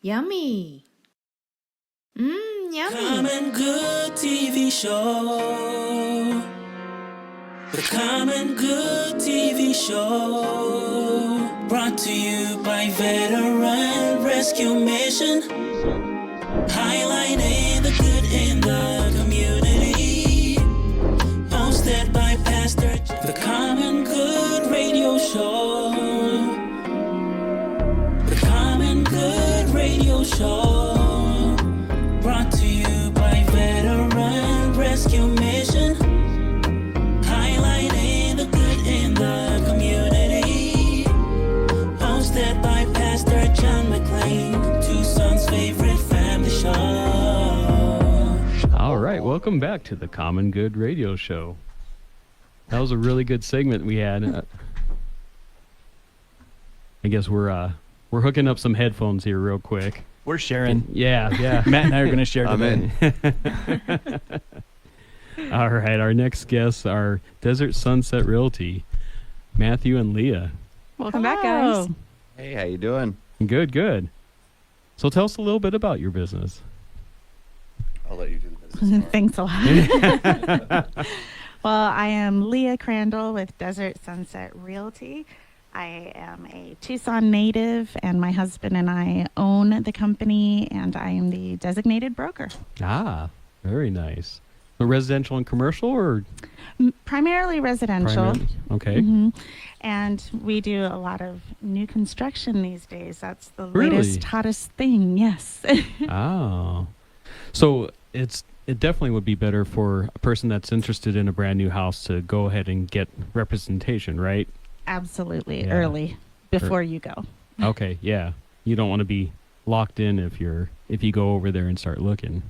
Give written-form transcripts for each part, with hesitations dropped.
Yummy. Yummy. Common Good TV show. The Common Good TV show. Brought to you by Veteran Rescue Mission. Highlighting the good in the community. Hosted by Pastor The Common Good Radio Show. The Common Good Radio Show. Brought to you by Veteran Rescue Mission. Highlighting the good in the community. Hosted by Pastor John McLean, Tucson's favorite family show. All right, welcome back to the Common Good Radio Show. That was a really good segment we had. I guess we're hooking up some headphones here real quick. We're sharing. Yeah. Matt and I are going to share today. All right, our next guests are Desert Sunset Realty, Matthew and Leah. Welcome back, guys. Hey, how you doing? Good. So tell us a little bit about your business. I'll let you do the business part. Thanks a lot. Well, I am Leah Crandle with Desert Sunset Realty. I am a Tucson native, and my husband and I own the company, and I am the designated broker. Ah, very nice. So residential and commercial, or Primarily residential. Okay. hmm And we do a lot of new construction these days. That's the Really? latest, hottest thing, yes. Oh. So it definitely would be better for a person that's interested in a brand new house to go ahead and get representation, right? Absolutely, Yeah. early, before you go. Okay, yeah. You don't want to be locked in if you go over there and start looking.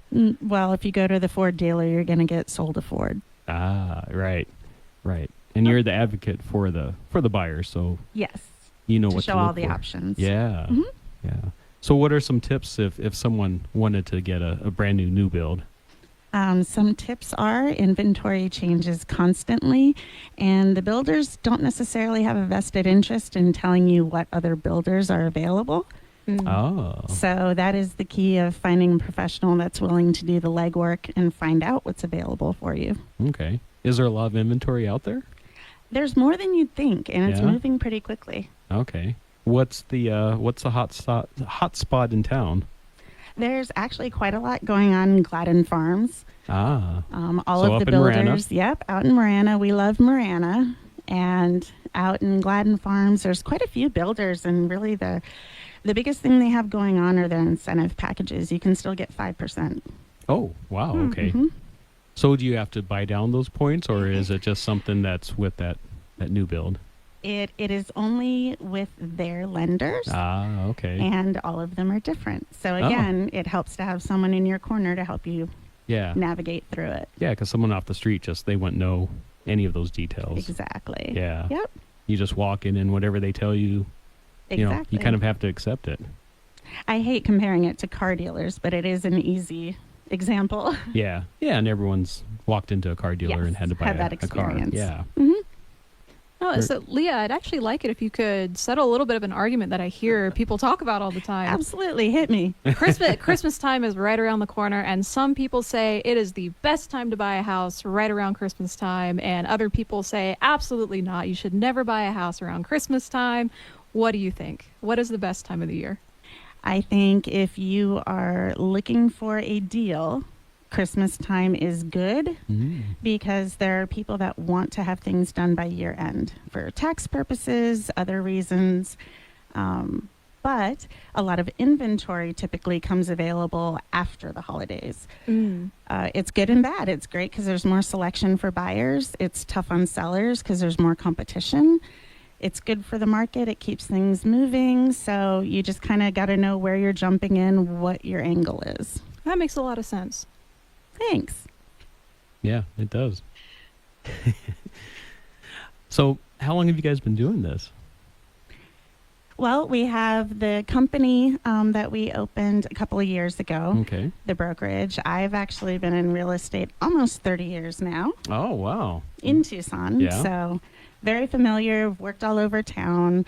Well, if you go to the Ford dealer, you're going to get sold a Ford. Ah, right. And you're the advocate for the buyers, so Yes. you know To what show to look all the for. options. Yeah. Mhm. Yeah. So what are some tips if someone wanted to get a brand new build? Some tips are inventory changes constantly, and the builders don't necessarily have a vested interest in telling you what other builders are available. Oh. So that is the key of finding a professional that's willing to do the legwork and find out what's available for you. Okay. Is there a lot of inventory out there? There's more than you'd think, and it's Yeah? moving pretty quickly. Okay. What's the hot spot in town? There's actually quite a lot going on in Gladden Farms. Ah. All So of up the in Marana? builders, yep, out in Marana. We love Marana. And out in Gladden Farms, there's quite a few builders, and really the biggest thing they have going on are their incentive packages. You can still get 5%. Oh, wow. Okay. Mhm. So do you have to buy down those points, or is it just something that's with that new build? It is only with their lenders, Ah, okay. and all of them are different. So again, it helps to have someone in your corner to help you Yeah. navigate through it. Yeah, because someone off the street they wouldn't know any of those details. Exactly. Yeah. Yep. You just walk in and whatever they tell you, Exactly. you kind of have to accept it. I hate comparing it to car dealers, but it is an easy example. Yeah. Yeah, and everyone's walked into a car dealer Yes, and had to buy had that a car. experience. Yeah. Oh, so Leah, I'd actually like it if you could settle a little bit of an argument that I hear people talk about all the time. Absolutely. Hit me. Christmas time is right around the corner, and some people say it is the best time to buy a house right around Christmas time, and other people say absolutely not. You should never buy a house around Christmas time. What do you think? What is the best time of the year? I think if you are looking for a deal, Christmas time is good because there are people that want to have things done by year end for tax purposes, other reasons. But a lot of inventory typically comes available after the holidays. It's good and bad. It's great because there's more selection for buyers. It's tough on sellers because there's more competition. It's good for the market. It keeps things moving. So you just kind of got to know where you're jumping in, what your angle is. That makes a lot of sense. Thanks. Yeah, it does. So how long have you guys been doing this? Well, we have the company that we opened a couple of years ago, Okay. the brokerage. I've actually been in real estate almost 30 years now Oh, wow. in Tucson. Yeah. So very familiar, worked all over town.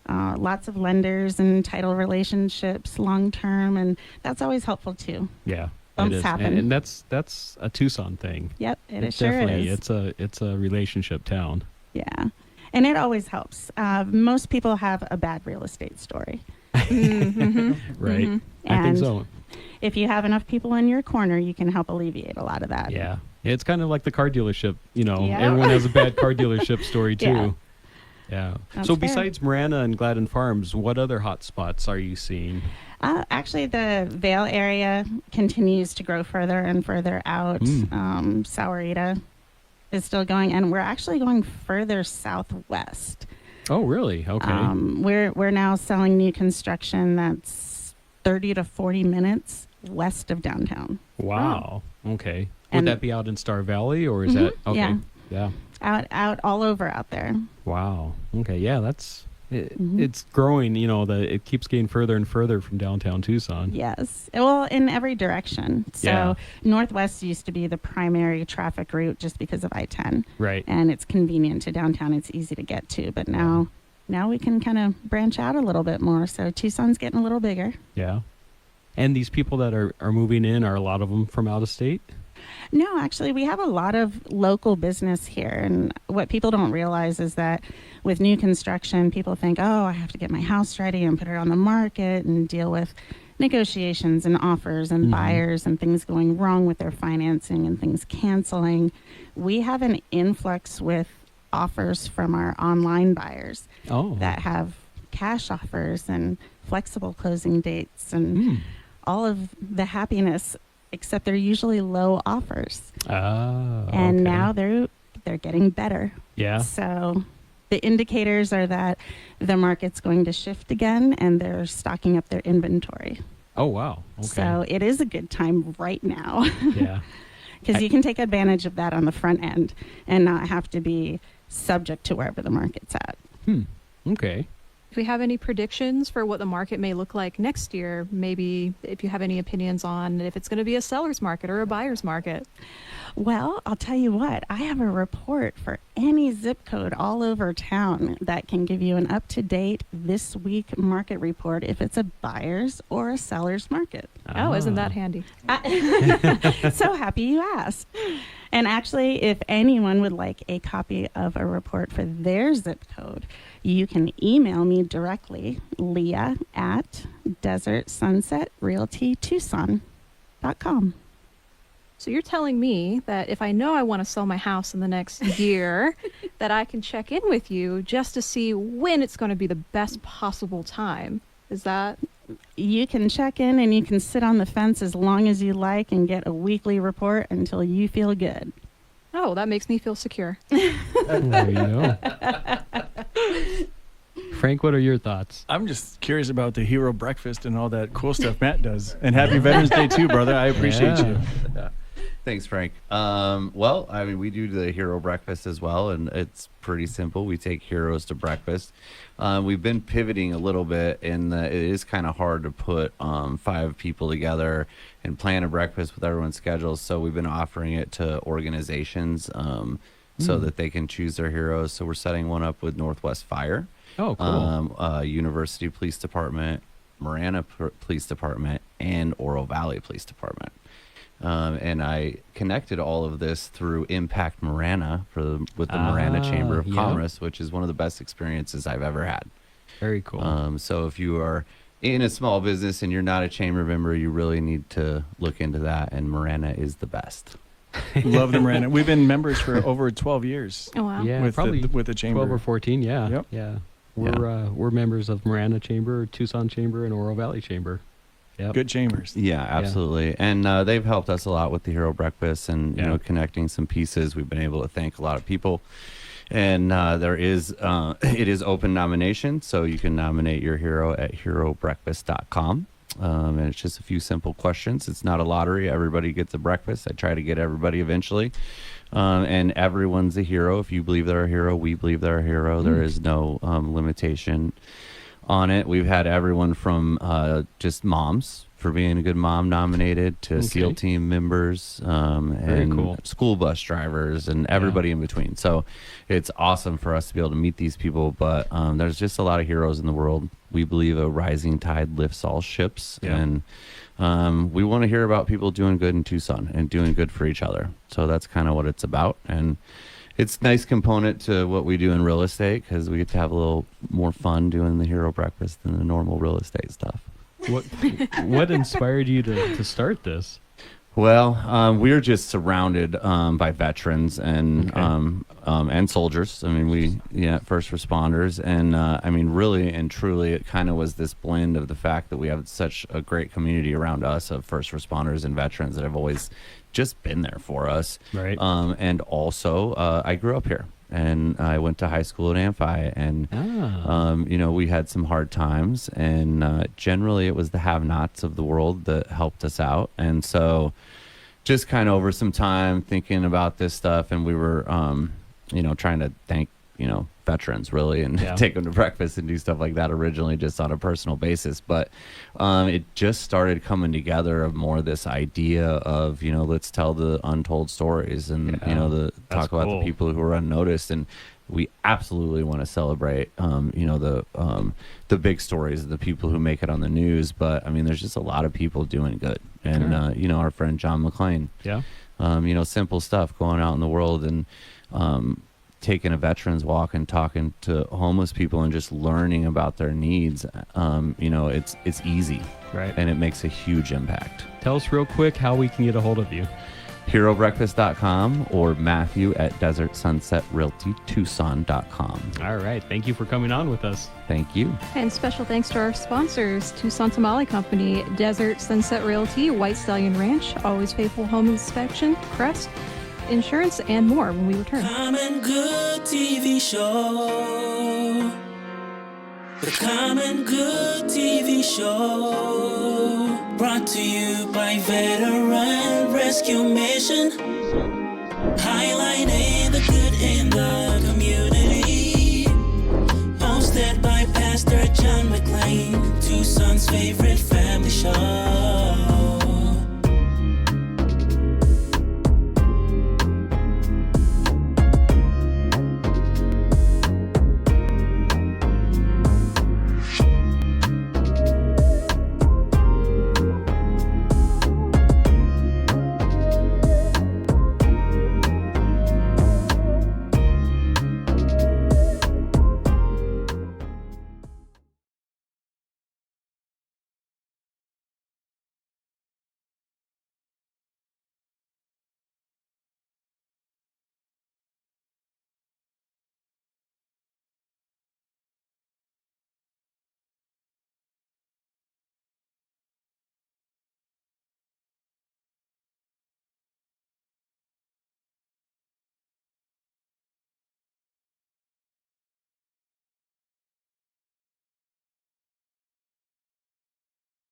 lots of lenders and title relationships long term, and that's always helpful too. Yeah. Bumps it is. happen. And that's a Tucson thing. Yep, it It's sure definitely, is. It's a relationship town. Yeah, and it always helps. Most people have a bad real estate story. Right. Mm-hmm. I think And so. if you have enough people in your corner, you can help alleviate a lot of that. Yeah. It's kind of like the car dealership. Yeah. Everyone has a bad car dealership story too. Yeah. Yeah. That's So fair. besides Marana and Gladden Farms, what other hot spots are you seeing? Actually, the Vale area continues to grow further and further out. Sahuarita is still going, and we're actually going further southwest. Oh, really? Okay. We're now selling new construction that's 30 to 40 minutes west of downtown. Wow. Okay. Would And- that be out in Star Valley, or is Mhm, that okay? yeah. Yeah. Out all over out there. Wow. Okay. Yeah, Mhm. it's growing. It keeps getting further and further from downtown Tucson. Yes. Well, in every direction. So Yeah. Northwest used to be the primary traffic route just because of I-10. Right. And it's convenient to downtown. It's easy to get to. But now we can kind of branch out a little bit more. So Tucson's getting a little bigger. Yeah. And these people that are moving in, are a lot of them from out of state? No, actually, we have a lot of local business here. And what people don't realize is that with new construction, people think, oh, I have to get my house ready and put it on the market and deal with negotiations and offers and buyers and things going wrong with their financing and things canceling. We have an influx with offers from our online buyers Oh. that have cash offers and flexible closing dates and all of the happiness, except they're usually low offers. Ah. And okay. now they're getting better. Yeah. So the indicators are that the market's going to shift again and they're stocking up their inventory. Oh, wow. Okay. So it is a good time right now Yeah. because you can take advantage of that on the front end and not have to be subject to wherever the market's at. Okay. Do we have any predictions for what the market may look like next year? Maybe if you have any opinions on if it's going to be a seller's market or a buyer's market. Well, I'll tell you what, I have a report for any zip code all over town that can give you an up-to-date this week market report if it's a buyer's or a seller's market. Oh, isn't that Ah. handy? So happy you asked. And actually, if anyone would like a copy of a report for their zip code, you can email me directly, Leah at desertsunsetrealtytucson.com. So you're telling me that if I know I want to sell my house in the next year, that I can check in with you just to see when it's going to be the best possible time. Is that? You can check in and you can sit on the fence as long as you like and get a weekly report until you feel good. Oh, that makes me feel secure. There you go. Frank, what are your thoughts? I'm just curious about the hero breakfast and all that cool stuff Matt does. And happy Veterans Day too, brother. I appreciate you. Thanks, Frank. Well, I mean, we do the hero breakfast as well, and it's pretty simple. We take heroes to breakfast. We've been pivoting a little bit in that it is kind of hard to put 5 people together and plan a breakfast with everyone's schedules. So we've been offering it to organizations so that they can choose their heroes. So we're setting one up with Northwest Fire, Oh, cool. University Police Department, Marana Police Department, and Oro Valley Police Department. And I connected all of this through Impact Marana with the Marana Chamber of yep. Commerce, which is one of the best experiences I've ever had. Very cool. So if you are in a small business and you're not a chamber member, you really need to look into that. And Marana is the best. Love the Miranda. We've been members for over 12 years Oh, wow. Yeah, with probably the chamber. 12 or 14. Yeah. Yep. Yeah. We're members of Marana Chamber, Tucson Chamber, and Oro Valley Chamber. Yep. Good chambers. Yeah, absolutely. And they've helped us a lot with the Hero Breakfast and, you Yeah. know, connecting some pieces. We've been able to thank a lot of people. And it is open nomination, so you can nominate your hero at herobreakfast.com. And it's just a few simple questions. It's not a lottery. Everybody gets a breakfast. I try to get everybody eventually. And everyone's a hero. If you believe they're a hero, we believe they're a hero. There is no limitation on it. We've had everyone from just moms for being a good mom nominated to SEAL team members and cool. school bus drivers and everybody in between. So it's awesome for us to be able to meet these people. But there's just a lot of heroes in the world. We believe a rising tide lifts all ships. And we want to hear about people doing good in Tucson and doing good for each other. So that's kind of what it's about. And it's a nice component to what we do in real estate because we get to have a little more fun doing the Hero Breakfast than the normal real estate stuff. What inspired you to start this? Well, we're just surrounded by veterans and soldiers. I mean, first responders, and I mean, really and truly, it kind of was this blend of the fact that we have such a great community around us of first responders and veterans that have always just been there for us. Right. And also, I grew up here. And I went to high school at Amphi, and we had some hard times, and generally it was the have-nots of the world that helped us out. And so, just kind of over some time thinking about this stuff, and we were, trying to thank veterans really, and take them to breakfast and do stuff like that originally, just on a personal basis. But it just started coming together of more this idea of let's tell the untold stories and talk about the people who are unnoticed. And we absolutely want to celebrate the big stories of the people who make it on the news. But I mean, there's just a lot of people doing good, and our friend John McClane, simple stuff going out in the world and taking a veterans walk and talking to homeless people and just learning about their needs. It's easy, right? And it makes a huge impact. Tell us real quick how we can get a hold of you. HeroBreakfast.com or Matthew at DesertSunsetRealtyTucson.com. All right. Thank you for coming on with us. Thank you. And special thanks to our sponsors, Tucson Tamale Company, Desert Sunset Realty, White Stallion Ranch, Always Faithful Home Inspection, Crest, Insurance, and more when we return. Common Good TV show. The Common Good TV show. Brought to you by Veteran Rescue Mission. Highlighting the good in the community. Hosted by Pastor John McClain, Tucson's favorite family show.